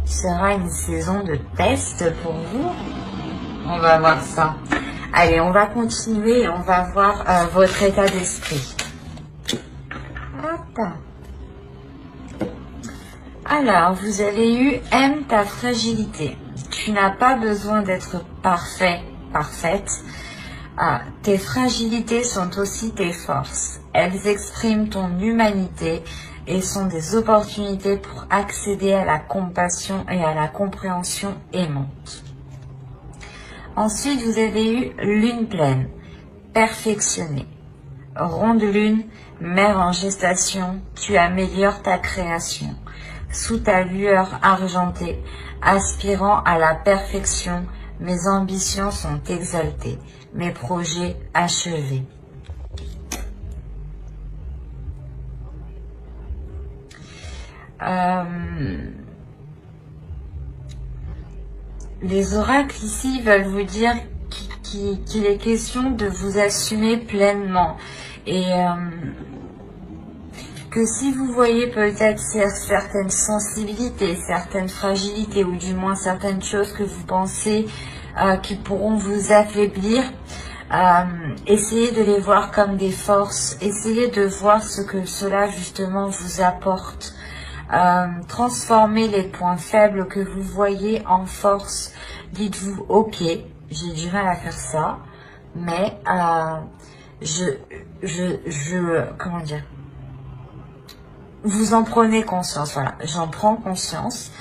sera une saison de test pour vous? On va voir ça. Allez, on va continuer et on va voir votre état d'esprit. Hop. Alors, vous avez eu « Aime ta fragilité ». Tu n'as pas besoin d'être parfait, parfaite. Tes fragilités sont aussi tes forces. Elles expriment ton humanité et sont des opportunités pour accéder à la compassion et à la compréhension aimante. Ensuite, vous avez eu lune pleine, perfectionnée. Ronde lune, mère en gestation, tu améliores ta création. Sous ta lueur argentée, aspirant à la perfection, mes ambitions sont exaltées, mes projets achevés. Les oracles ici veulent vous dire qu'il est question de vous assumer pleinement et que si vous voyez peut-être certaines sensibilités, certaines fragilités ou du moins certaines choses que vous pensez qui pourront vous affaiblir, essayez de les voir comme des forces, essayez de voir ce que cela justement vous apporte. Transformez les points faibles que vous voyez en force. Dites-vous, ok, j'ai du mal à faire ça, mais comment dire, vous en prenez conscience, voilà, j'en prends conscience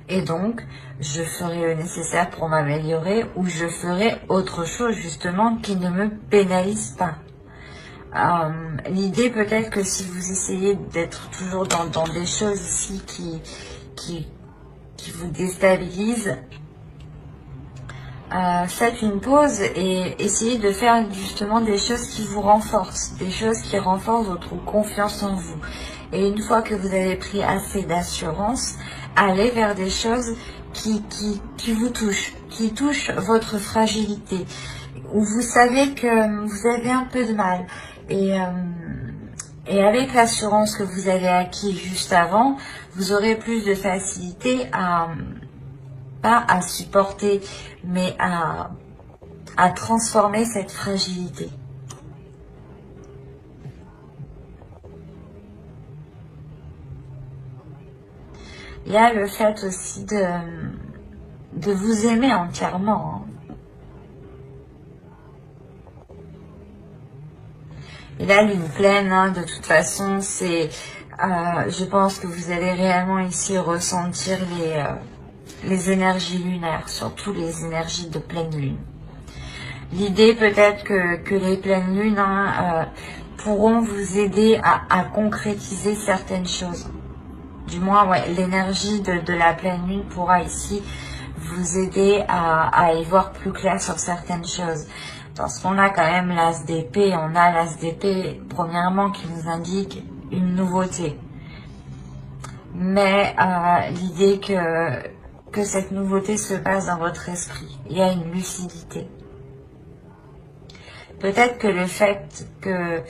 et donc je ferai le nécessaire pour m'améliorer ou je ferai autre chose justement qui ne me pénalise pas. L'idée peut-être que si vous essayez d'être toujours dans des choses ici qui vous déstabilisent, faites une pause et essayez de faire justement des choses qui vous renforcent, des choses qui renforcent votre confiance en vous. Et une fois que vous avez pris assez d'assurance, allez vers des choses qui vous touchent, qui touchent votre fragilité, où vous savez que vous avez un peu de mal. Et avec l'assurance que vous avez acquis juste avant, vous aurez plus de facilité pas à supporter, mais à transformer cette fragilité. Il y a le fait aussi de vous aimer entièrement. Et là, lune pleine, de toute façon, c'est, je pense que vous allez réellement ici ressentir les énergies lunaires, surtout les énergies de pleine lune. L'idée peut-être que les pleines lunes pourront vous aider à concrétiser certaines choses. Du moins, ouais, l'énergie de la pleine lune pourra ici vous aider à y voir plus clair sur certaines choses. Parce qu'on a quand même l'as d'épée, on a l'as d'épée, premièrement, qui nous indique une nouveauté. Mais l'idée que cette nouveauté se passe dans votre esprit, il y a une lucidité. Peut-être que le fait que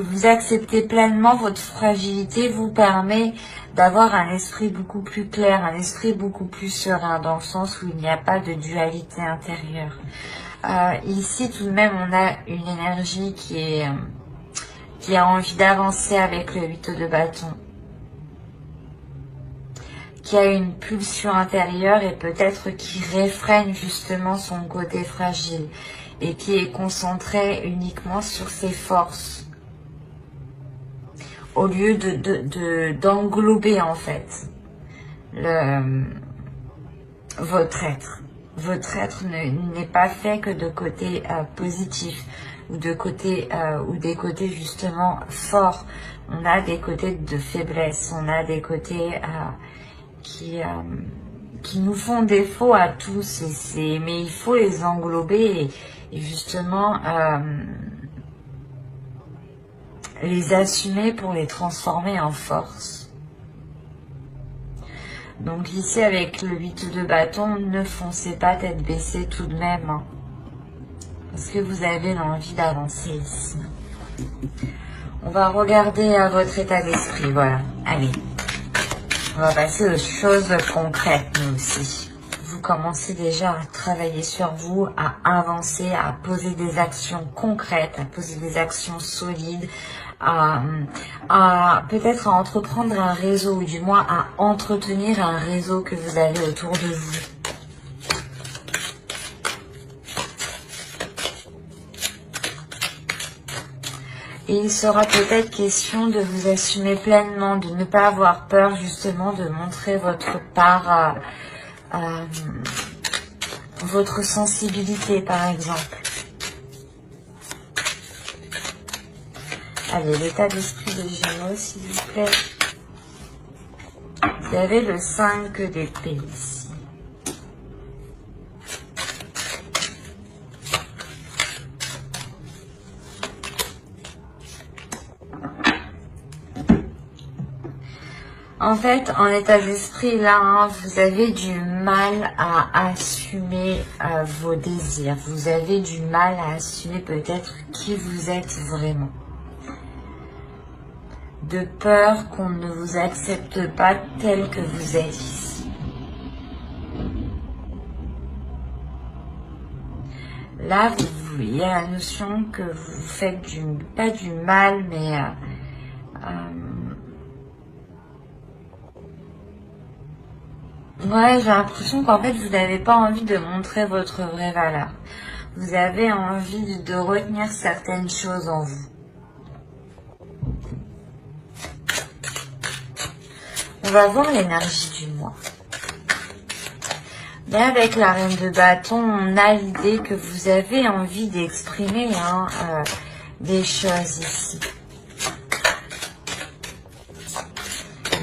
vous acceptez pleinement votre fragilité vous permet d'avoir un esprit beaucoup plus clair, un esprit beaucoup plus serein, dans le sens où il n'y a pas de dualité intérieure. Ici, tout de même, on a une énergie qui a envie d'avancer avec le 8 de bâton, qui a une pulsion intérieure et peut-être qui réfrène justement son côté fragile et qui est concentré uniquement sur ses forces, au lieu d'englober en fait votre être. Votre être n'est pas fait que de côté positif ou de côté ou des côtés justement forts. On a des côtés de faiblesse, on a des côtés qui nous font défaut à tous, mais il faut les englober et justement les assumer pour les transformer en force. Donc ici avec le 8 de bâton, ne foncez pas tête baissée tout de même, parce que vous avez l'envie d'avancer ici. On va regarder à votre état d'esprit, voilà, allez. On va passer aux choses concrètes, nous aussi. Vous commencez déjà à travailler sur vous, à avancer, à poser des actions concrètes, à poser des actions solides, peut-être à entreprendre un réseau, ou du moins à entretenir un réseau que vous avez autour de vous. Et il sera peut-être question de vous assumer pleinement, de ne pas avoir peur justement de montrer votre part, votre sensibilité par exemple. Allez, l'état d'esprit des Gémeaux s'il vous plaît. Vous avez le 5 d'épée ici. En fait, en état d'esprit, là, hein, vous avez du mal à assumer vos désirs. Vous avez du mal à assumer peut-être qui vous êtes vraiment. De peur qu'on ne vous accepte pas tel que vous êtes ici. Là, il y a la notion que vous faites pas du mal, mais... ouais, j'ai l'impression qu'en fait, vous n'avez pas envie de montrer votre vraie valeur. Vous avez envie de retenir certaines choses en vous. On va voir l'énergie du mois. Mais avec la reine de bâton, on a l'idée que vous avez envie d'exprimer des choses ici.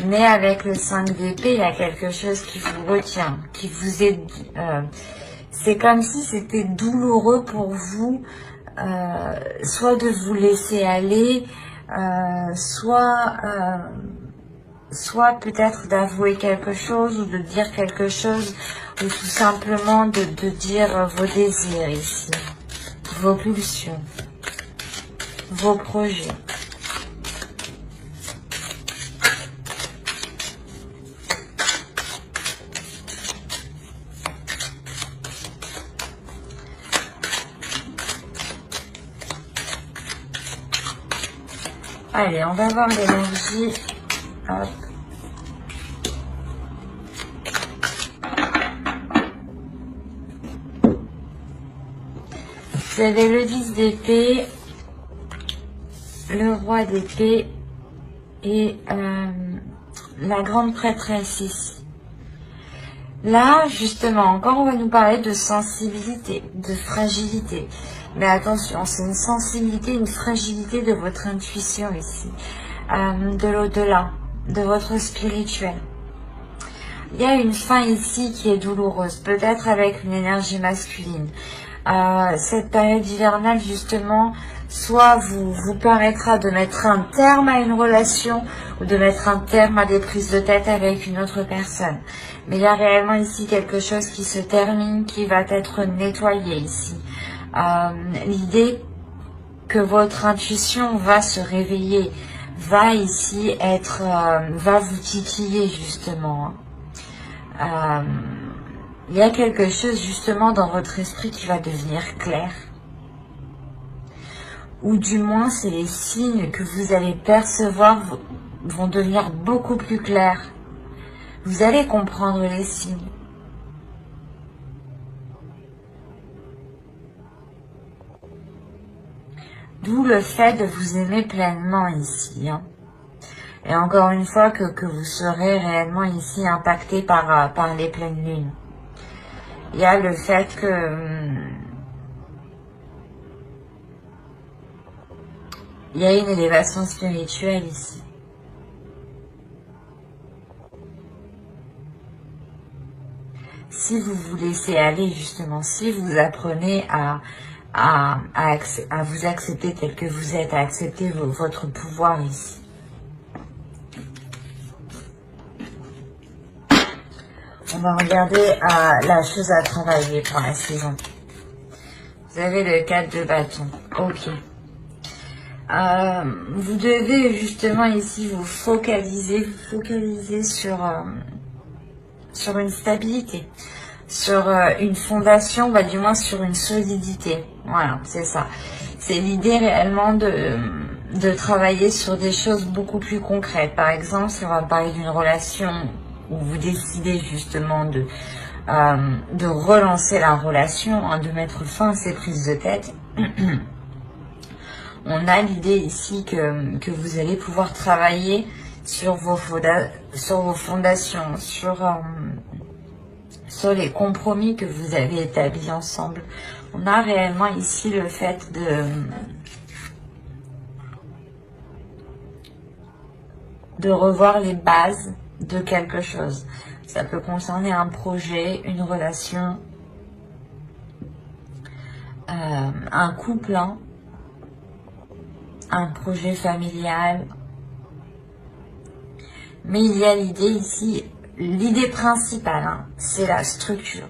Mais avec le 5 d'épée, il y a quelque chose qui vous retient, qui vous est... c'est comme si c'était douloureux pour vous, soit de vous laisser aller, soit peut-être d'avouer quelque chose ou de dire quelque chose, ou tout simplement de dire vos désirs ici, vos pulsions, vos projets. Allez, on va voir l'énergie. Hop. Vous avez le 10 d'épée, le roi d'épée et la grande prêtresse ici. Là, justement, encore on va nous parler de sensibilité, de fragilité. Mais attention, c'est une sensibilité, une fragilité de votre intuition ici, de l'au-delà, de votre spirituel. Il y a une fin ici qui est douloureuse, peut-être avec une énergie masculine. Cette période hivernale, justement, soit vous permettra de mettre un terme à une relation ou de mettre un terme à des prises de tête avec une autre personne. Mais il y a réellement ici quelque chose qui se termine, qui va être nettoyé ici. L'idée que votre intuition va se réveiller, va ici être, va vous titiller justement. Il y a quelque chose justement dans votre esprit qui va devenir clair. Ou du moins c'est les signes que vous allez percevoir vont devenir beaucoup plus clairs. Vous allez comprendre les signes. D'où le fait de vous aimer pleinement ici. Hein. Et encore une fois que vous serez réellement ici impacté par les pleines lunes. Il y a le fait que... il y a une élévation spirituelle ici. Si vous vous laissez aller justement, si vous apprenez à vous accepter tel que vous êtes, à accepter votre pouvoir ici. On va regarder la chose à travailler pour la saison. Vous avez le 4 de bâton. Ok. Vous devez justement ici vous focaliser sur une stabilité, sur une fondation, bah, du moins sur une solidité. Voilà, c'est ça. C'est l'idée réellement de travailler sur des choses beaucoup plus concrètes. Par exemple, si on va parler d'une relation où vous décidez justement de relancer la relation, hein, de mettre fin à ces prises de tête, on a l'idée ici que vous allez pouvoir travailler sur vos fondations, sur les compromis que vous avez établis ensemble. On a réellement ici le fait de revoir les bases de quelque chose. Ça peut concerner un projet, une relation, un couple, hein, un projet familial. Mais il y a l'idée ici, l'idée principale, hein, c'est la structure.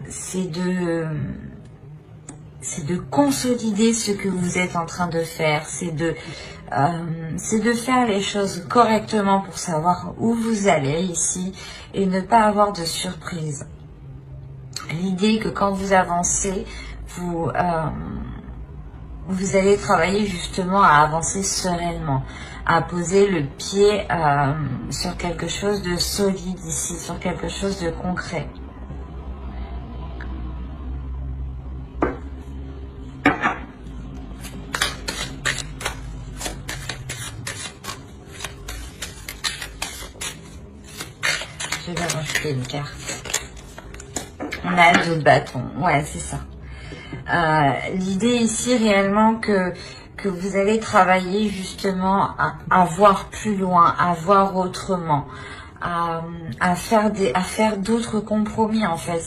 C'est de consolider ce que vous êtes en train de faire, c'est de faire les choses correctement pour savoir où vous allez ici et ne pas avoir de surprise. L'idée que quand vous avancez, vous allez travailler justement à avancer sereinement, à poser le pied sur quelque chose de solide ici, sur quelque chose de concret. Je vais rajouter une carte. On a le dos de bâton. Ouais, c'est ça. L'idée ici réellement que vous allez travailler justement à voir plus loin, à voir autrement, à faire d'autres compromis en fait.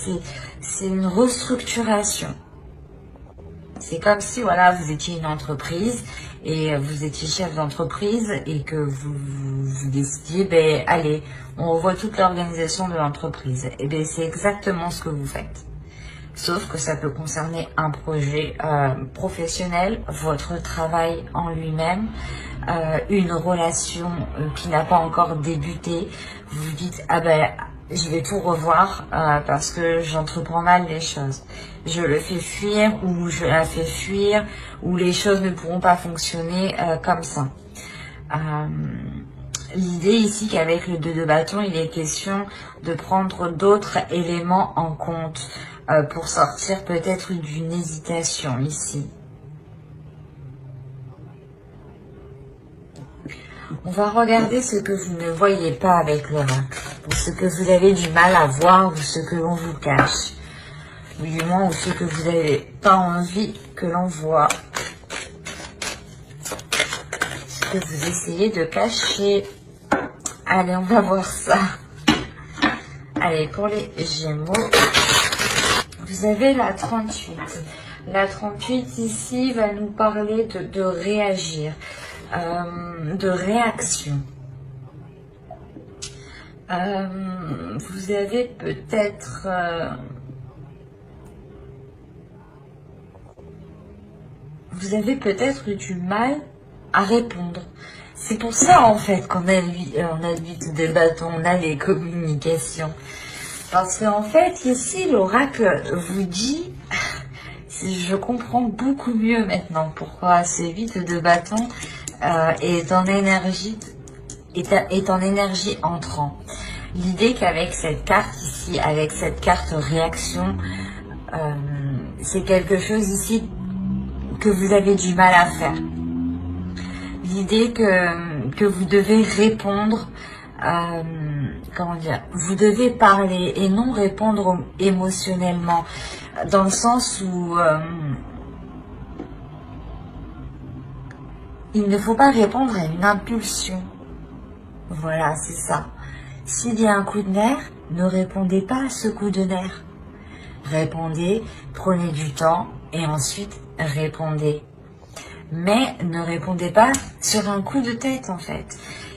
C'est une restructuration. C'est comme si voilà, vous étiez une entreprise et vous étiez chef d'entreprise et que vous décidiez, ben allez, on revoit toute l'organisation de l'entreprise. Et bien c'est exactement ce que vous faites. Sauf que ça peut concerner un projet professionnel, votre travail en lui-même, une relation qui n'a pas encore débuté. Vous vous dites, ah ben, je vais tout revoir parce que j'entreprends mal les choses. Je le fais fuir ou je la fais fuir ou les choses ne pourront pas fonctionner comme ça. L'idée ici qu'avec le 2 de bâton, il est question de prendre d'autres éléments en compte pour sortir peut-être d'une hésitation ici. On va regarder ce que vous ne voyez pas avec l'oracle, ou ce que vous avez du mal à voir, ou ce que l'on vous cache, ou du moins, ou ce que vous n'avez pas envie que l'on voit. Ce que vous essayez de cacher. Allez, on va voir ça. Allez, pour les Gémeaux, vous avez la 38. La 38 ici va nous parler de réagir, de réaction. Vous avez peut-être... du mal à répondre. C'est pour ça en fait qu'on a le 8 de bâton, on a les communications. Parce qu'en fait ici l'oracle vous dit, je comprends beaucoup mieux maintenant pourquoi ce 8 de bâton est en énergie entrant. L'idée qu'avec cette carte ici, avec cette carte réaction, c'est quelque chose ici que vous avez du mal à faire. L'idée que vous devez répondre, comment dire, vous devez parler et non répondre émotionnellement, dans le sens où il ne faut pas répondre à une impulsion. Voilà, c'est ça. S'il y a un coup de nerf, ne répondez pas à ce coup de nerf. Répondez, prenez du temps et ensuite répondez. Mais ne répondez pas sur un coup de tête en fait.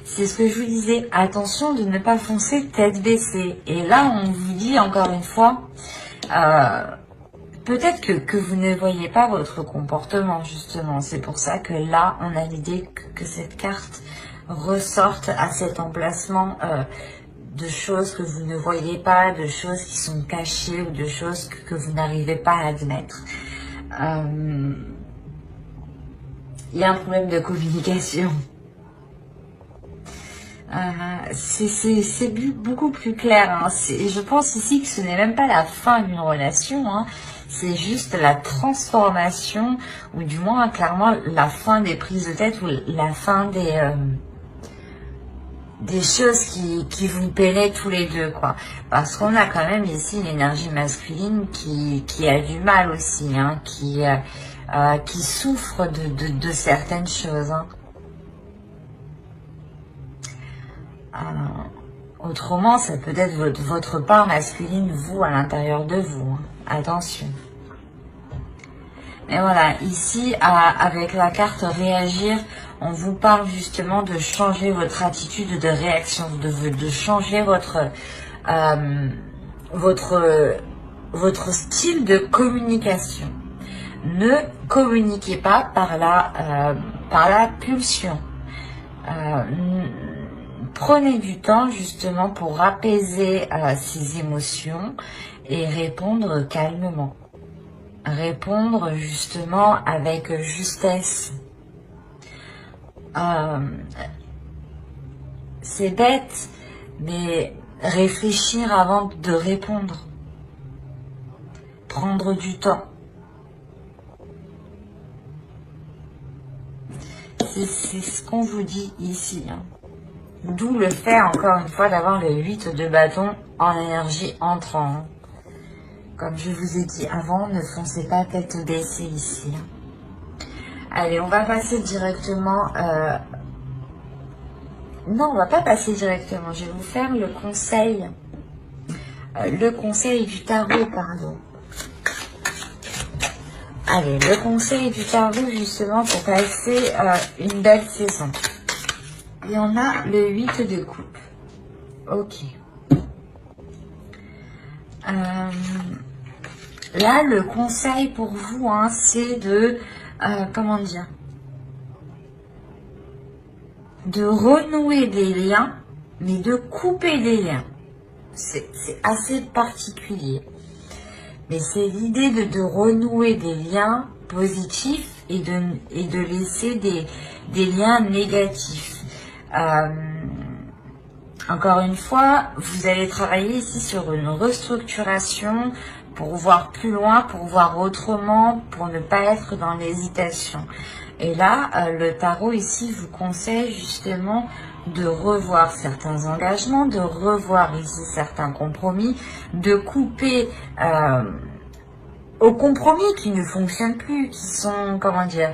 C'est ce que je vous disais, attention de ne pas foncer tête baissée. Et là on vous dit encore une fois, peut-être que vous ne voyez pas votre comportement, justement. C'est pour ça que là, on a l'idée que cette carte ressorte à cet emplacement de choses que vous ne voyez pas, de choses qui sont cachées ou de choses que vous n'arrivez pas à admettre. Il y a un problème de communication. C'est beaucoup plus clair. Hein. Je pense ici que ce n'est même pas la fin d'une relation. Hein. C'est juste la transformation, ou du moins clairement la fin des prises de tête, ou la fin des choses qui vous peinaient tous les deux, quoi. Parce qu'on a quand même ici l'énergie masculine qui a du mal aussi, hein, qui souffre de certaines choses. Hein. Autrement, ça peut être votre part masculine, vous, à l'intérieur de vous. Hein. Attention. Et voilà, ici, avec la carte réagir, on vous parle justement de changer votre attitude de réaction, de changer votre style de communication. Ne communiquez pas par la pulsion. Prenez du temps justement pour apaiser ces émotions et répondre calmement. Répondre justement avec justesse. C'est bête, mais réfléchir avant de répondre. Prendre du temps. C'est ce qu'on vous dit ici. Hein. D'où le fait, encore une fois, d'avoir le 8 de bâton en énergie entrant. Comme je vous ai dit avant, ne foncez pas tête baissée ici. Allez, on va passer directement... Non, on va pas passer directement. Je vais vous faire le conseil. Le conseil du tarot, pardon. Allez, le conseil du tarot, justement, pour passer une belle saison. Et on a le 8 de coupe. Ok. Là, le conseil pour vous, hein, c'est de... comment dire, de renouer des liens, mais de couper des liens. C'est assez particulier. Mais c'est l'idée de renouer des liens positifs et de laisser des liens négatifs. Encore une fois, vous allez travailler ici sur une restructuration pour voir plus loin, pour voir autrement, pour ne pas être dans l'hésitation. Et là, le tarot ici vous conseille justement de revoir certains engagements, de revoir ici certains compromis, de couper aux compromis qui ne fonctionnent plus, qui sont, comment dire,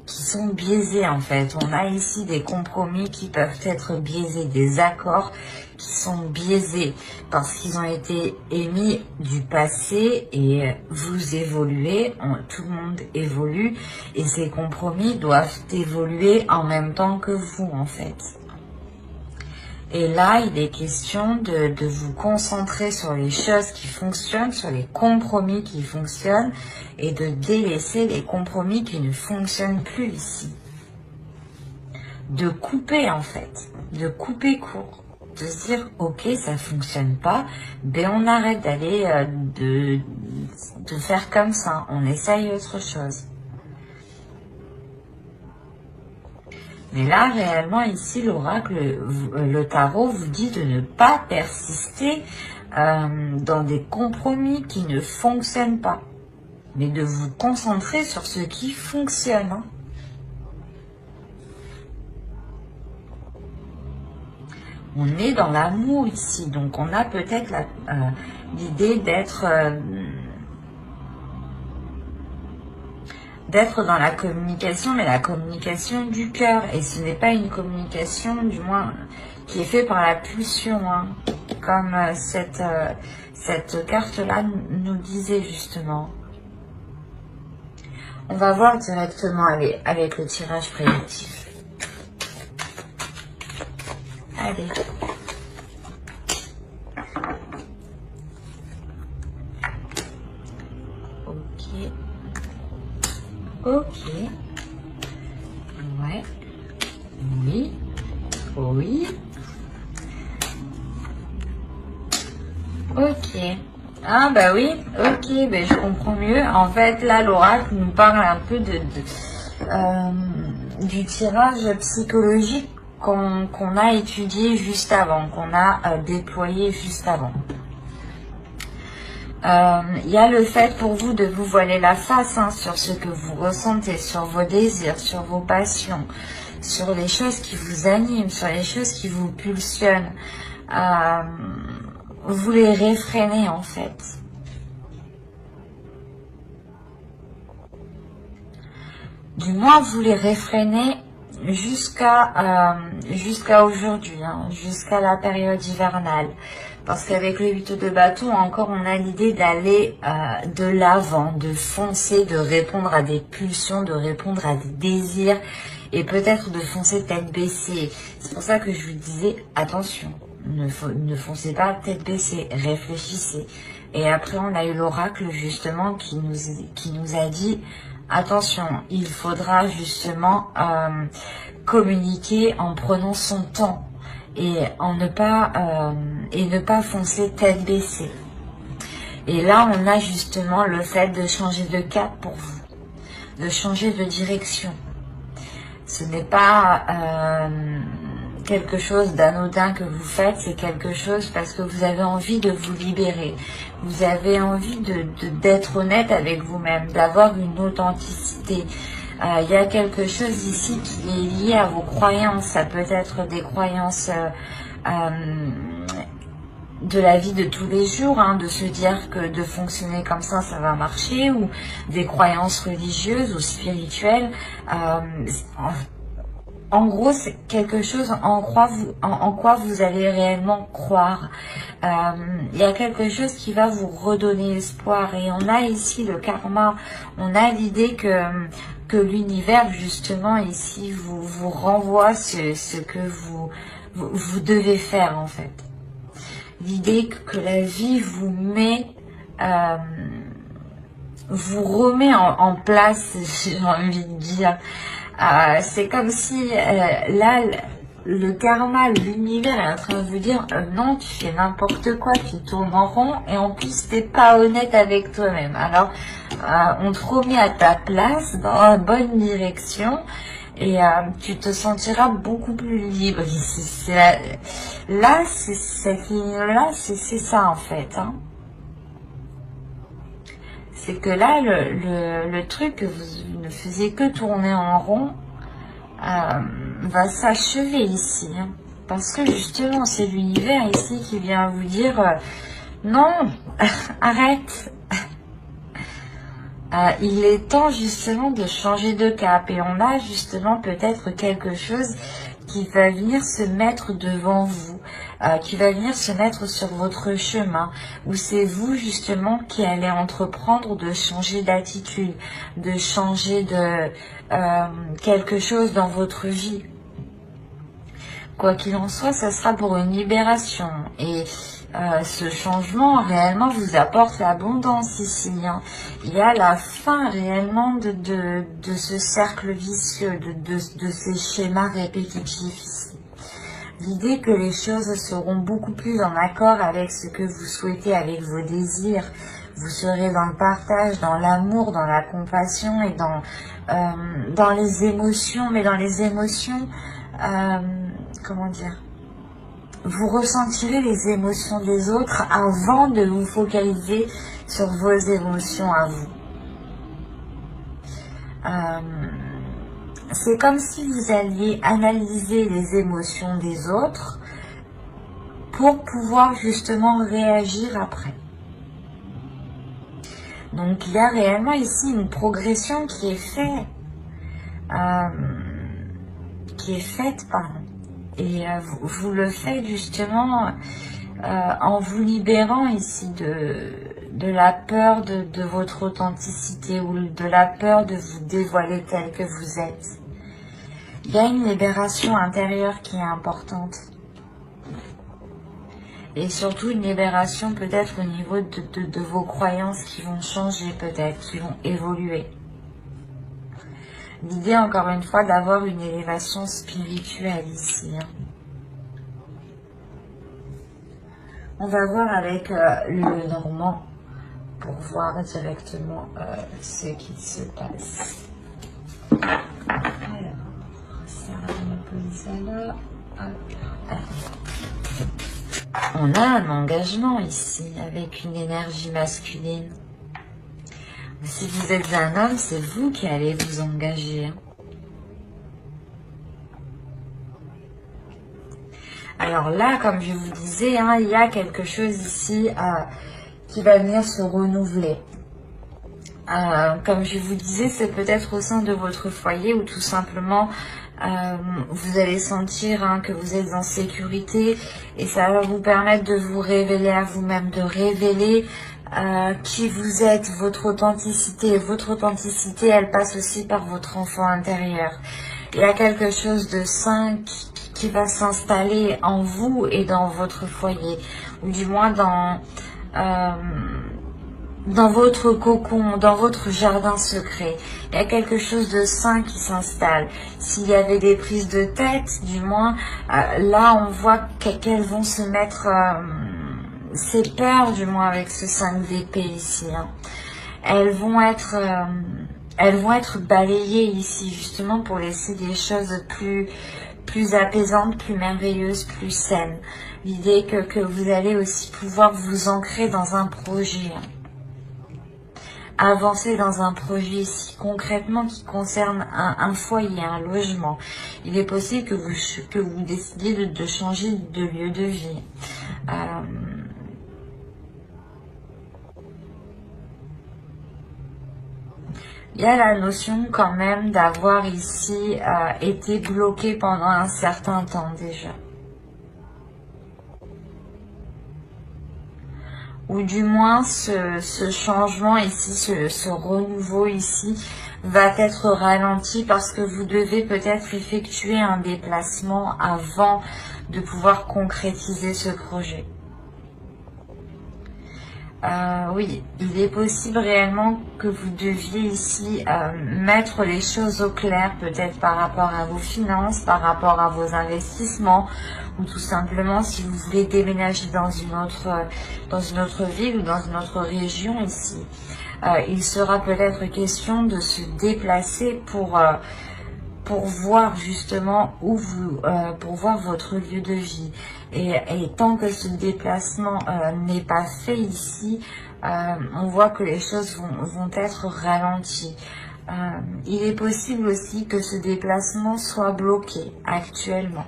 qui sont biaisés en fait. On a ici des compromis qui peuvent être biaisés, des accords qui sont biaisés parce qu'ils ont été émis du passé et vous évoluez, tout le monde évolue et ces compromis doivent évoluer en même temps que vous en fait. Et là, il est question de vous concentrer sur les choses qui fonctionnent, sur les compromis qui fonctionnent et de délaisser les compromis qui ne fonctionnent plus ici. De couper en fait, de couper court, de se dire ok ça fonctionne pas, ben on arrête d'aller de faire comme ça, on essaye autre chose. Mais là, réellement, ici, l'oracle, le tarot vous dit de ne pas persister dans des compromis qui ne fonctionnent pas, mais de vous concentrer sur ce qui fonctionne. Hein. On est dans l'amour ici, donc on a peut-être l'idée d'être dans la communication, mais la communication du cœur. Et ce n'est pas une communication, du moins, qui est faite par la pulsion, hein, comme cette carte-là nous disait justement. On va voir directement avec le tirage prédictif. Allez. Ok. Ok. Ouais. Oui. Oui. Ok. Ah bah oui, ok, ben je comprends mieux. En fait, là, l'oracle nous parle un peu du tirage psychologique qu'on a étudié juste avant, qu'on a déployé juste avant. Il y a le fait pour vous de vous voiler la face sur ce que vous ressentez, sur vos désirs, sur vos passions, sur les choses qui vous animent, sur les choses qui vous pulsionnent. Vous les réfrénez en fait. Du moins, vous les réfrénez jusqu'à aujourd'hui, jusqu'à la période hivernale. Parce qu'avec le 8 de bâton, encore, on a l'idée d'aller de l'avant, de foncer, de répondre à des pulsions, de répondre à des désirs, et peut-être de foncer tête baissée. C'est pour ça que je vous disais, attention, ne foncez pas tête baissée, réfléchissez. Et après, on a eu l'oracle, justement, qui nous a dit... Attention, il faudra justement communiquer en prenant son temps et ne pas foncer tête baissée. Et là, on a justement le fait de changer de cap pour vous, de changer de direction. Ce n'est pas quelque chose d'anodin que vous faites, c'est quelque chose parce que vous avez envie de vous libérer. Vous avez envie d'être honnête avec vous-même, d'avoir une authenticité. Il y a quelque chose ici qui est lié à vos croyances. Ça peut être des croyances de la vie de tous les jours, de se dire que de fonctionner comme ça va marcher, ou des croyances religieuses ou spirituelles. En gros, c'est quelque chose en quoi vous allez réellement croire. Il y a quelque chose qui va vous redonner espoir. Et on a ici le karma. On a l'idée que l'univers, justement, ici, vous renvoie ce que vous devez faire, en fait. L'idée que la vie vous met... vous remet en place, j'ai envie de dire. C'est comme si là, le karma, l'univers est en train de vous dire non, tu fais n'importe quoi, tu tournes en rond et en plus t'es pas honnête avec toi-même. Alors, on te remet à ta place dans la bonne direction et tu te sentiras beaucoup plus libre. Là, cette ligne-là, c'est ça en fait. C'est que là, le truc que vous ne faisiez que tourner en rond va s'achever ici. Parce que justement, c'est l'univers ici qui vient vous dire non, arrête. Il est temps justement de changer de cap. Et on a justement peut-être quelque chose qui va venir se mettre devant vous, qui va venir se mettre sur votre chemin, où c'est vous justement qui allez entreprendre de changer d'attitude, de changer de quelque chose dans votre vie. Quoi qu'il en soit, ça sera pour une libération. Et ce changement réellement vous apporte l'abondance ici. Il y a la fin réellement de ce cercle vicieux, de ces schémas répétitifs ici. L'idée que les choses seront beaucoup plus en accord avec ce que vous souhaitez, avec vos désirs. Vous serez dans le partage, dans l'amour, dans la compassion et dans les émotions. Mais dans les émotions, comment dire ? Vous ressentirez les émotions des autres avant de vous focaliser sur vos émotions à vous. C'est comme si vous alliez analyser les émotions des autres pour pouvoir justement réagir après. Donc il y a réellement ici une progression qui est faite. Et vous le faites justement en vous libérant ici de la peur de votre authenticité ou de la peur de vous dévoiler tel que vous êtes. Il y a une libération intérieure qui est importante. Et surtout une libération peut-être au niveau de vos croyances qui vont changer peut-être, qui vont évoluer. L'idée encore une fois d'avoir une élévation spirituelle ici. On va voir avec le Normand pour voir directement ce qui se passe. Alors, ça là. On a un engagement ici avec une énergie masculine. Si vous êtes un homme, c'est vous qui allez vous engager. Alors là, comme je vous disais, il y a quelque chose ici qui va venir se renouveler. Comme je vous disais, c'est peut-être au sein de votre foyer ou tout simplement vous allez sentir que vous êtes en sécurité et ça va vous permettre de vous révéler à vous-même, de révéler qui vous êtes, votre authenticité. Et votre authenticité, elle passe aussi par votre enfant intérieur. Il y a quelque chose de sain qui va s'installer en vous et dans votre foyer, ou du moins dans votre cocon, dans votre jardin secret. Il y a quelque chose de sain qui s'installe. S'il y avait des prises de tête, du moins, là on voit qu'elles vont se mettre ces peurs, du moins avec ce 5 d'épée ici. Elles vont être balayées ici, justement pour laisser des choses plus apaisantes, plus merveilleuses, plus saines. L'idée que vous allez aussi pouvoir vous ancrer dans un projet. Avancer dans un projet ici concrètement qui concerne un foyer, un logement. Il est possible que vous décidiez de changer de lieu de vie. Il y a la notion quand même d'avoir ici été bloqué pendant un certain temps déjà. Ou du moins ce changement ici, ce renouveau ici va être ralenti parce que vous devez peut-être effectuer un déplacement avant de pouvoir concrétiser ce projet. Oui, il est possible réellement que vous deviez ici mettre les choses au clair, peut-être par rapport à vos finances, par rapport à vos investissements, ou tout simplement si vous voulez déménager dans une autre ville ou dans une autre région ici. Il sera peut-être question de se déplacer pour voir justement pour voir votre lieu de vie. Et tant que ce déplacement n'est pas fait ici, on voit que les choses vont être ralenties. Il est possible aussi que ce déplacement soit bloqué actuellement.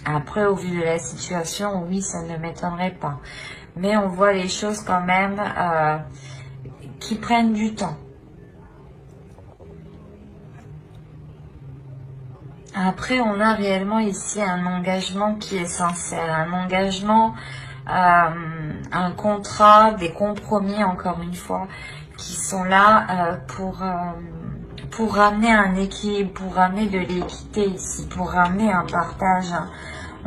Après, au vu de la situation, oui, ça ne m'étonnerait pas. Mais on voit les choses quand même qui prennent du temps. Après, on a réellement ici un engagement qui est sincère, un engagement, un contrat, des compromis, encore une fois, qui sont là pour ramener un équilibre, pour ramener de l'équité ici, pour ramener un partage.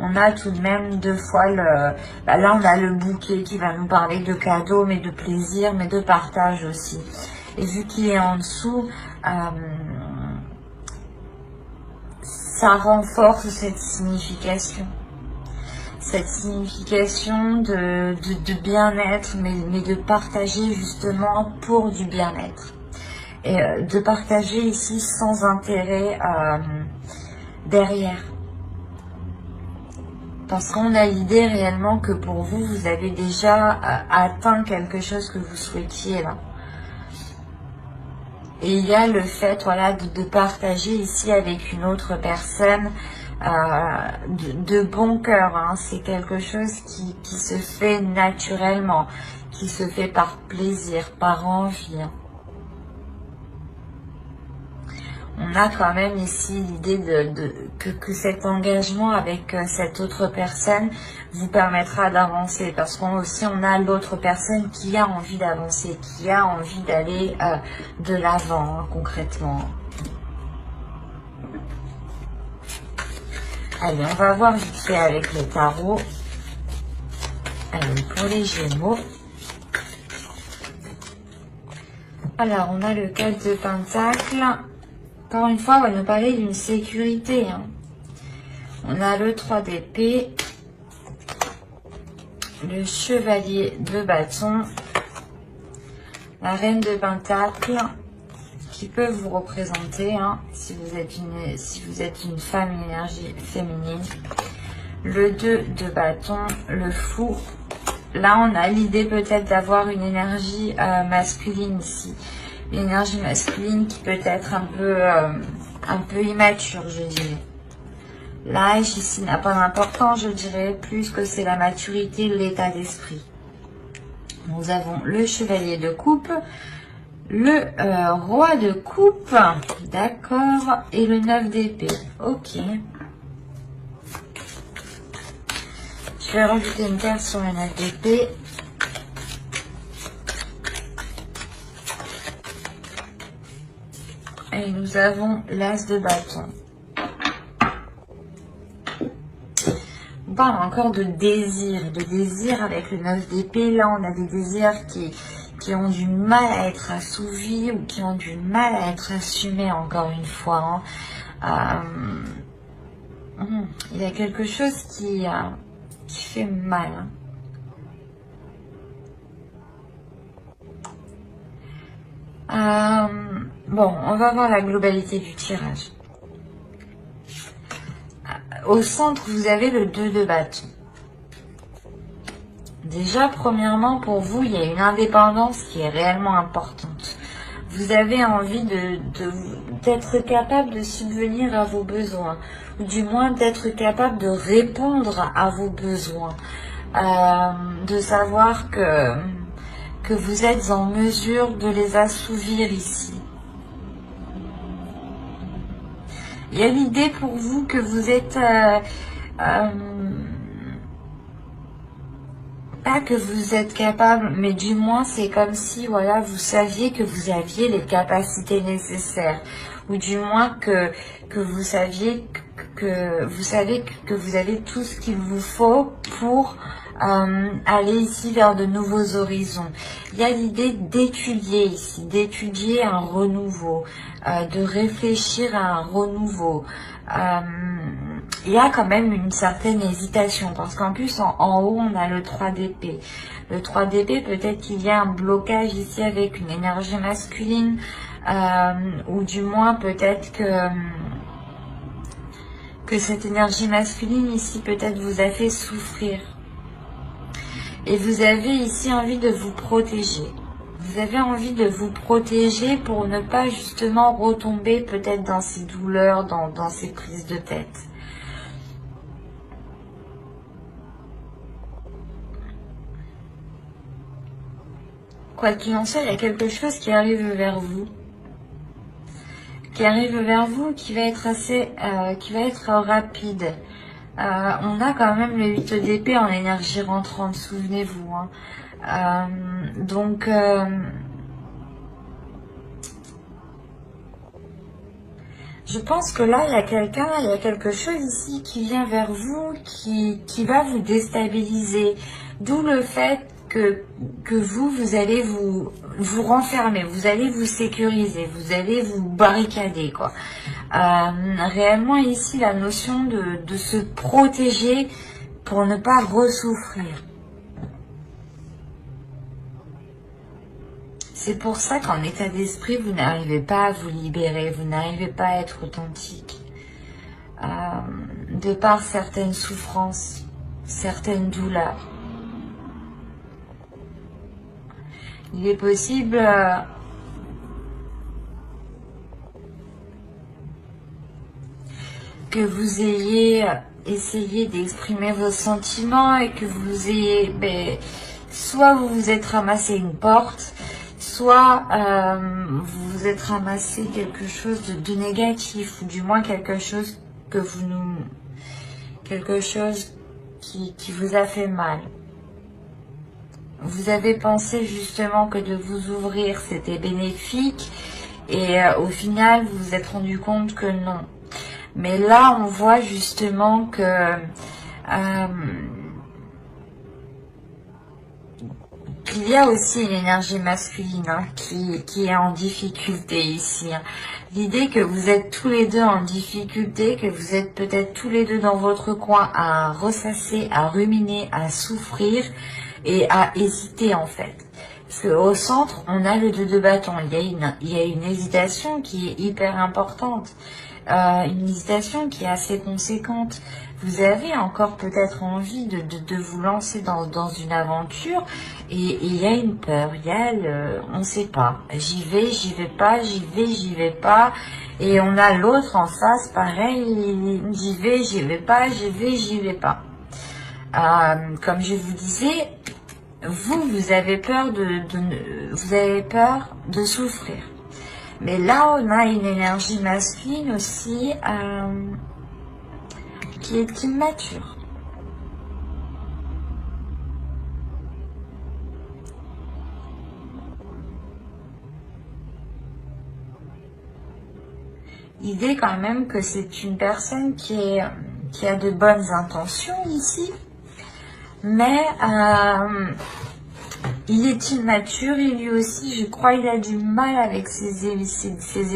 On a tout de même deux fois là on a le bouquet qui va nous parler de cadeaux, mais de plaisir, mais de partage aussi. Et vu qu'il est en dessous, ça renforce cette signification de bien-être, mais de partager justement pour du bien-être. Et de partager ici sans intérêt derrière. Parce qu'on a l'idée réellement que pour vous, vous avez déjà atteint quelque chose que vous souhaitiez là. Et il y a le fait, voilà, de partager ici avec une autre personne de bon cœur. Hein. C'est quelque chose qui se fait naturellement, qui se fait par plaisir, par envie. Hein. On a quand même ici l'idée que cet engagement avec cette autre personne vous permettra d'avancer. Parce qu'on aussi on a l'autre personne qui a envie d'avancer, qui a envie d'aller de l'avant, hein, concrètement. Allez, on va voir vite fait avec le tarot. Allez, pour les Gémeaux. Alors, on a le 4 de Pentacle. Encore une fois, on va nous parler d'une sécurité. Hein. On a le 3 d'épée. Le Chevalier de Bâton. La Reine de Pentacle. Qui peut vous représenter hein, si vous êtes une femme, une énergie féminine. Le 2 de Bâton. Le Fou. Là, on a l'idée peut-être d'avoir une énergie masculine ici. Une énergie masculine qui peut être un peu immature, je dirais. L'âge ici n'a pas d'importance, je dirais, plus que c'est la maturité, l'état d'esprit. Nous avons le Chevalier de Coupe, le Roi de Coupe, d'accord, et le 9 d'épée. Ok. Je vais rajouter une carte sur le 9 d'épée. Et nous avons l'As de bâton. On parle encore de désir avec le 9 d'épée. Là, on a des désirs qui ont du mal à être assouvis ou qui ont du mal à être assumés, encore une fois. Hein. Il y a quelque chose qui fait mal. Bon, on va voir la globalité du tirage. Au centre, vous avez le 2 de bâton. Déjà, premièrement, pour vous, il y a une indépendance qui est réellement importante. Vous avez envie d'être capable de subvenir à vos besoins, ou du moins d'être capable de répondre à vos besoins, de savoir que vous êtes en mesure de les assouvir ici. Il y a l'idée pour vous que vous êtes... pas que vous êtes capable, mais du moins c'est comme si voilà, vous saviez que vous aviez les capacités nécessaires. Ou du moins que vous saviez que vous avez tout ce qu'il vous faut pour aller ici vers de nouveaux horizons. Il y a l'idée d'étudier ici, d'étudier un renouveau, de réfléchir à un renouveau. Il y a quand même une certaine hésitation parce qu'en plus en haut on a le 3 d'épée. Le 3 d'épée, peut-être qu'il y a un blocage ici avec une énergie masculine ou du moins peut-être que cette énergie masculine ici peut-être vous a fait souffrir. Et vous avez ici envie de vous protéger. Vous avez envie de vous protéger pour ne pas justement retomber peut-être dans ces douleurs, dans ces prises de tête. Quoi qu'il en soit, il y a quelque chose qui arrive vers vous. Qui arrive vers vous, qui va être qui va être rapide. On a quand même le 8 d'épée en énergie rentrante, souvenez-vous. Hein. Donc, je pense que là, il y a quelque chose ici qui vient vers vous, qui va vous déstabiliser. D'où le fait que vous allez vous renfermer, vous allez vous sécuriser, vous allez vous barricader, quoi. Réellement, ici, la notion de se protéger pour ne pas ressouffrir. C'est pour ça qu'en état d'esprit, vous n'arrivez pas à vous libérer, vous n'arrivez pas à être authentique. De par certaines souffrances, certaines douleurs. Il est possible que vous ayez essayé d'exprimer vos sentiments et que vous ayez... soit vous vous êtes ramassé une porte, soit vous vous êtes ramassé quelque chose de négatif, ou du moins quelque chose qui vous a fait mal. Vous avez pensé justement que de vous ouvrir c'était bénéfique et au final vous vous êtes rendu compte que non. Mais là on voit justement que il y a aussi une énergie masculine hein, qui est en difficulté ici. Hein. L'idée que vous êtes tous les deux en difficulté, que vous êtes peut-être tous les deux dans votre coin à ressasser, à ruminer, à souffrir et à hésiter en fait. Parce qu'au centre, on a le 2 de bâton. Il y a une hésitation qui est hyper importante. Une hésitation qui est assez conséquente. Vous avez encore peut-être envie de vous lancer dans une aventure et il y a une peur, il y a on ne sait pas, j'y vais pas, j'y vais pas, et on a l'autre en face, pareil, j'y vais pas, j'y vais pas. Comme je vous disais, vous avez peur vous avez peur de souffrir. Mais là, on a une énergie masculine aussi qui est immature. L'idée quand même que c'est une personne qui a de bonnes intentions ici, mais il est immature et lui aussi, je crois, il a du mal avec ses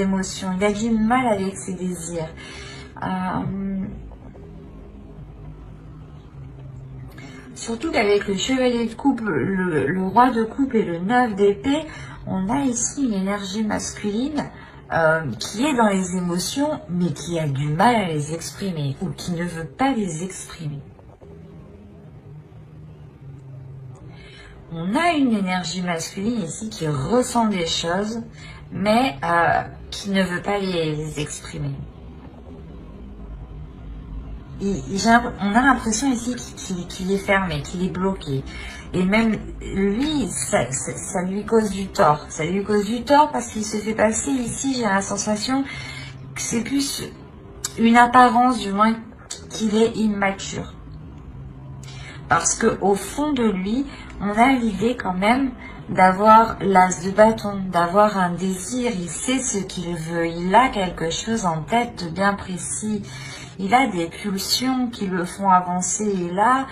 émotions, il a du mal avec ses désirs. Surtout qu'avec le chevalier de coupe, le roi de coupe et le 9 d'épée, on a ici une énergie masculine qui est dans les émotions, mais qui a du mal à les exprimer, ou qui ne veut pas les exprimer. On a une énergie masculine ici qui ressent des choses, mais qui ne veut pas les exprimer. On a l'impression ici qu'il est fermé, qu'il est bloqué. Et même lui, ça lui cause du tort. Ça lui cause du tort parce qu'il se fait passer ici, j'ai la sensation que c'est plus une apparence, du moins, qu'il est immature. Parce que au fond de lui, on a l'idée quand même d'avoir l'as de bâton, d'avoir un désir. Il sait ce qu'il veut, il a quelque chose en tête de bien précis. Il a des pulsions qui le font avancer. Il a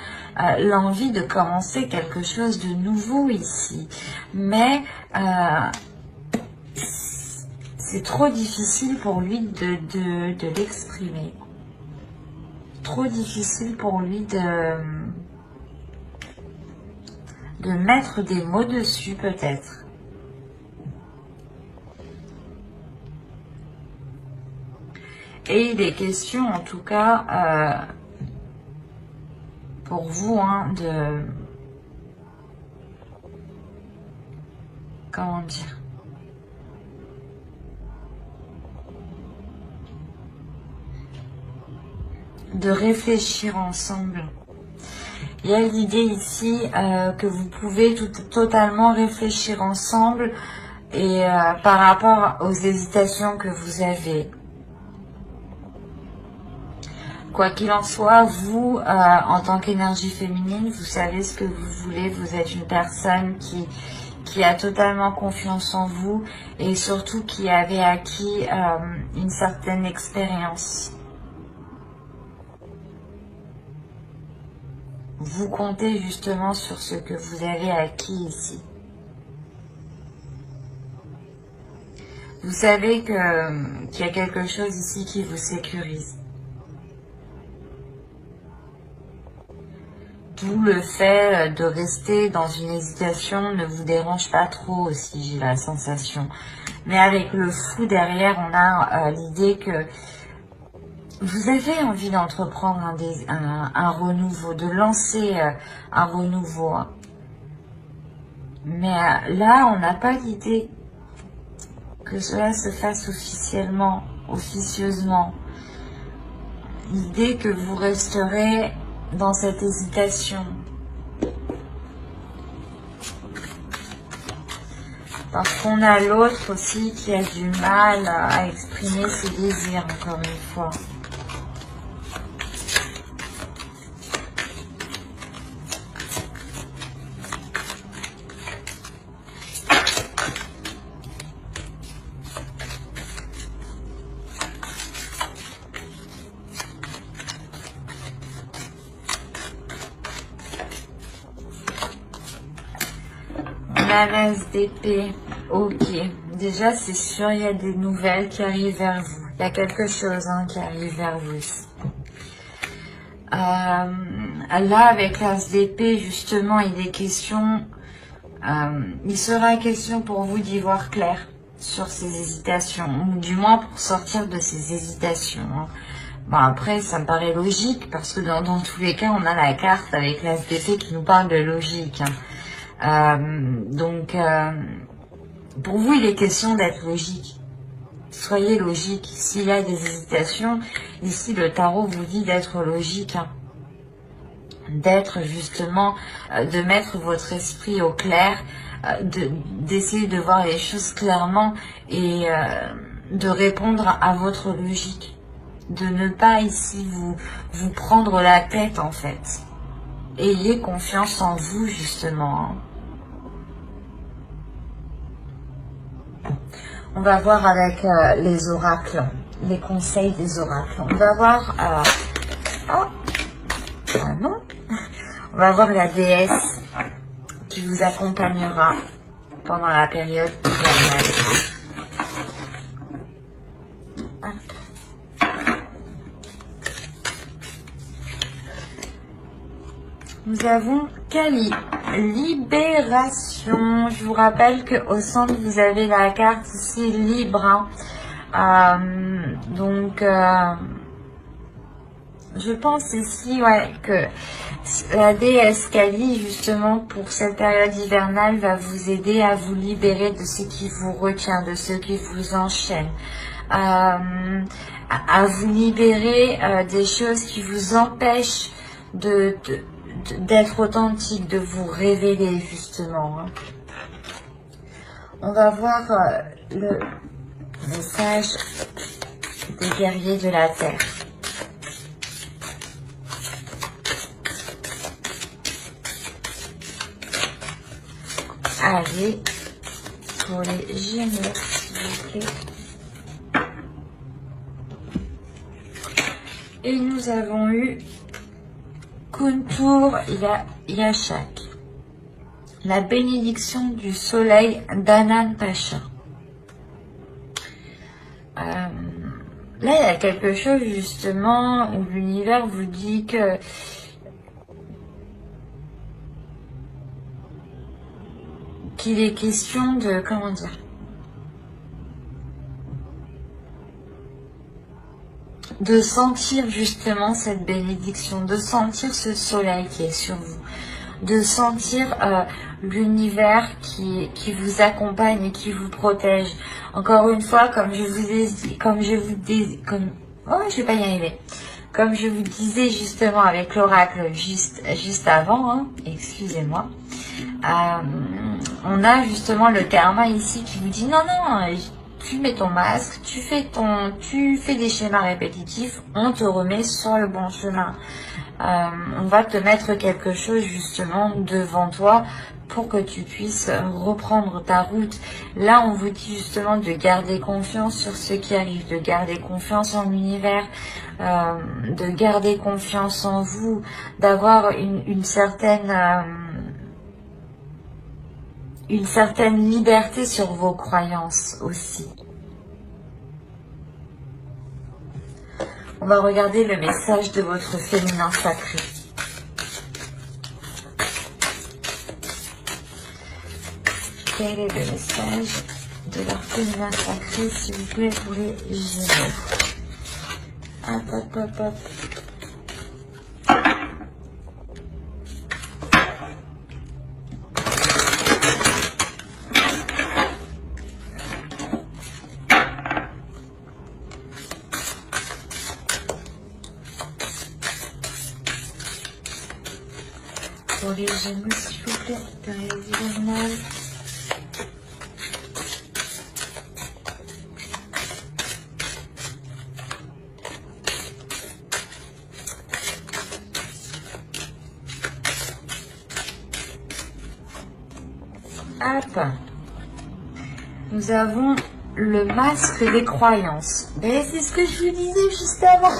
l'envie de commencer quelque chose de nouveau ici. Mais c'est trop difficile pour lui de l'exprimer. Trop difficile pour lui de mettre des mots dessus peut-être. Et il est question en tout cas pour vous hein, comment dire, de réfléchir ensemble. Il y a l'idée ici que vous pouvez totalement réfléchir ensemble et par rapport aux hésitations que vous avez. Quoi qu'il en soit, vous, en tant qu'énergie féminine, vous savez ce que vous voulez. Vous êtes une personne qui a totalement confiance en vous et surtout qui avait acquis une certaine expérience. Vous comptez justement sur ce que vous avez acquis ici. Vous savez qu'il y a quelque chose ici qui vous sécurise. D'où le fait de rester dans une hésitation ne vous dérange pas trop aussi, j'ai la sensation. Mais avec le fou derrière, on a l'idée que vous avez envie d'entreprendre un renouveau, de lancer un renouveau. Mais là, on n'a pas l'idée que cela se fasse officiellement, officieusement. L'idée que vous resterez dans cette hésitation. Parce qu'on a l'autre aussi qui a du mal à exprimer ses désirs, encore une fois. la l'as d'épée. Ok. Déjà, c'est sûr, il y a des nouvelles qui arrivent vers vous. Il y a quelque chose qui arrive vers vous ici. Là, avec l'as d'épée, justement, il est question... il sera question pour vous d'y voir clair sur ces hésitations, ou du moins pour sortir de ces hésitations. Bon, après, ça me paraît logique, parce que dans tous les cas, on a la carte avec l'as d'épée qui nous parle de logique. Donc, pour vous, il est question d'être logique. Soyez logique. S'il y a des hésitations, ici, le tarot vous dit d'être logique. D'être justement, de mettre votre esprit au clair, d'essayer de voir les choses clairement et de répondre à votre logique. De ne pas ici vous prendre la tête en fait. Ayez confiance en vous justement. On va voir avec les oracles, les conseils des oracles. On va voir... non. On va voir la déesse qui vous accompagnera pendant la période hivernale. Nous avons Kali, libération. Je vous rappelle qu'au centre, vous avez la carte ici, libre. Je pense ici que la déesse Kali, justement, pour cette période hivernale, va vous aider à vous libérer de ce qui vous retient, de ce qui vous enchaîne. À vous libérer des choses qui vous empêchent d'être authentique, de vous révéler justement. On va voir le message des guerriers de la Terre. Allez, pour les Gémeaux, s'il vous plaît. Et nous avons eu Kuntur Yashak, la bénédiction du soleil d'Anan Pacha. Là, il y a quelque chose justement où l'univers vous dit que qu'il est question de, comment dire, de sentir justement cette bénédiction, de sentir ce soleil qui est sur vous, de sentir l'univers qui vous accompagne et qui vous protège. Encore une fois, comme je vais pas y arriver. Comme je vous disais justement avec l'oracle juste avant, excusez-moi, on a justement le karma ici qui vous dit non, tu mets ton masque, tu fais des schémas répétitifs, on te remet sur le bon chemin. On va te mettre quelque chose justement devant toi pour que tu puisses reprendre ta route. Là, on vous dit justement de garder confiance sur ce qui arrive, de garder confiance en l'univers, de garder confiance en vous, d'avoir une certaine liberté sur vos croyances aussi. On va regarder le message de votre féminin sacré. Quel est le message de leur féminin sacré, s'il vous plaît, pour les Gémeaux? Hop. Pour les Gémeaux, s'il vous plaît, période hivernale. Hop. Nous avons le masque des croyances. Mais c'est ce que je vous disais juste avant.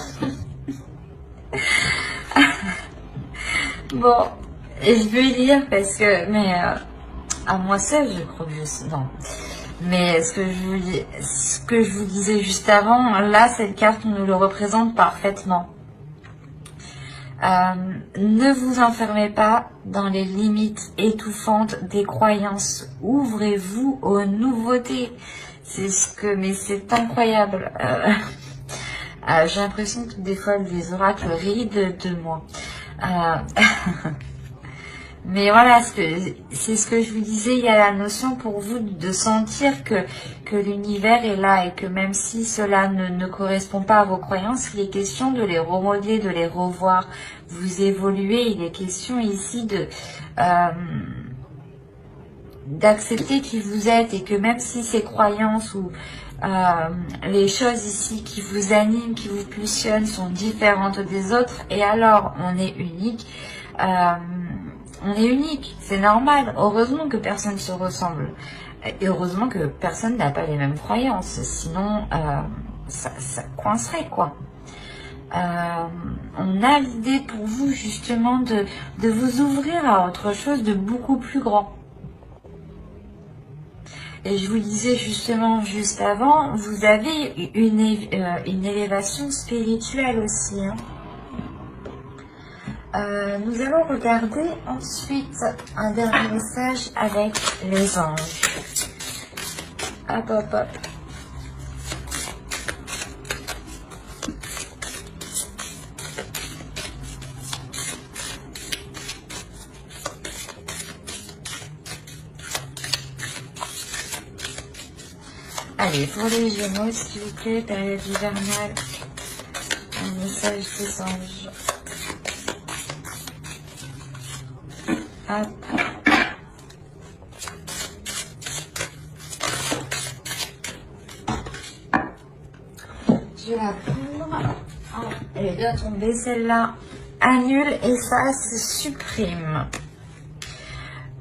Bon, je vais lire parce que... À moi seule, je crois que non. Mais ce que je vous disais juste avant, là, cette carte nous le représente parfaitement. Ne vous enfermez pas dans les limites étouffantes des croyances. Ouvrez-vous aux nouveautés. Mais c'est incroyable. J'ai l'impression que des fois les oracles rient de moi. Mais voilà, c'est ce que je vous disais, il y a la notion pour vous de sentir que l'univers est là et que même si cela ne correspond pas à vos croyances, il est question de les remodeler, de les revoir. Vous évoluez, il est question ici d'accepter qui vous êtes et que même si ces croyances ou les choses ici qui vous animent, qui vous pulsionnent sont différentes des autres, et alors on est unique. On est unique, c'est normal. Heureusement que personne se ressemble. Et heureusement que personne n'a pas les mêmes croyances. Sinon, ça coincerait, quoi. On a l'idée pour vous, justement, de vous ouvrir à autre chose de beaucoup plus grand. Et je vous disais justement, juste avant, vous avez une élévation spirituelle aussi, hein. Nous allons regarder ensuite un dernier message avec les anges. Hop, hop, hop. Allez, pour les Gémeaux, s'il vous plaît, période hivernale, un message des anges. Hop. Je vais la prendre. Oh, elle doit tomber celle-là. Annule, efface, supprime.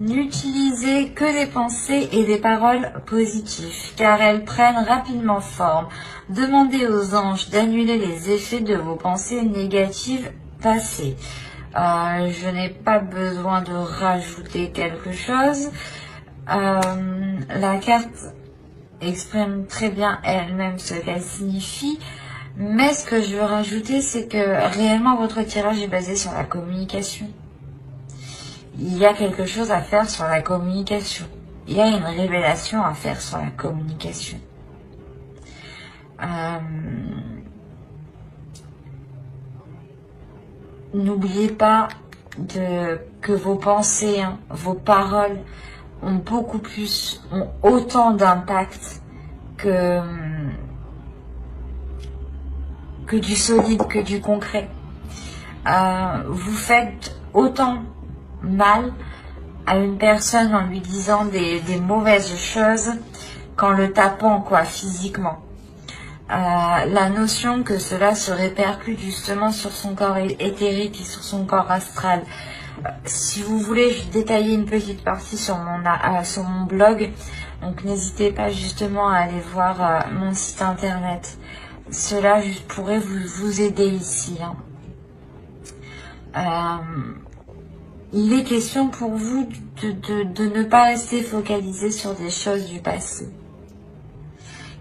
N'utilisez que des pensées et des paroles positives, car elles prennent rapidement forme. Demandez aux anges d'annuler les effets de vos pensées négatives passées. Je n'ai pas besoin de rajouter quelque chose. La carte exprime très bien elle-même ce qu'elle signifie. Mais ce que je veux rajouter, c'est que réellement votre tirage est basé sur la communication. Il y a quelque chose à faire sur la communication. Il y a une révélation à faire sur la communication. N'oubliez pas que vos pensées, hein, vos paroles ont autant d'impact que du solide, que du concret. Vous faites autant mal à une personne en lui disant des mauvaises choses qu'en le tapant, quoi, physiquement. La notion que cela se répercute justement sur son corps éthérique et sur son corps astral. Si vous voulez, je vais détailler une petite partie sur mon blog, donc n'hésitez pas justement à aller voir mon site internet. Cela pourrait vous aider ici, hein. Il est question pour vous de ne pas rester focalisé sur des choses du passé.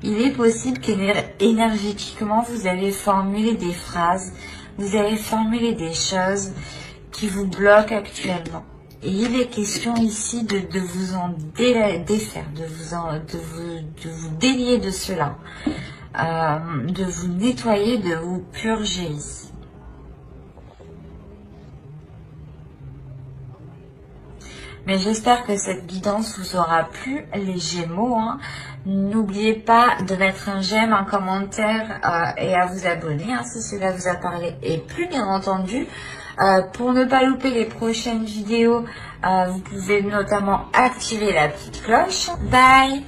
Il est possible qu'énergétiquement, vous allez formuler des phrases, vous allez formuler des choses qui vous bloquent actuellement. Et il est question ici de vous en défaire, de vous délier de cela, de vous nettoyer, de vous purger ici. Mais j'espère que cette guidance vous aura plu, les Gémeaux, hein. N'oubliez pas de mettre un j'aime, un commentaire et à vous abonner, hein, si cela vous a parlé. Et plus bien entendu, pour ne pas louper les prochaines vidéos, vous pouvez notamment activer la petite cloche. Bye!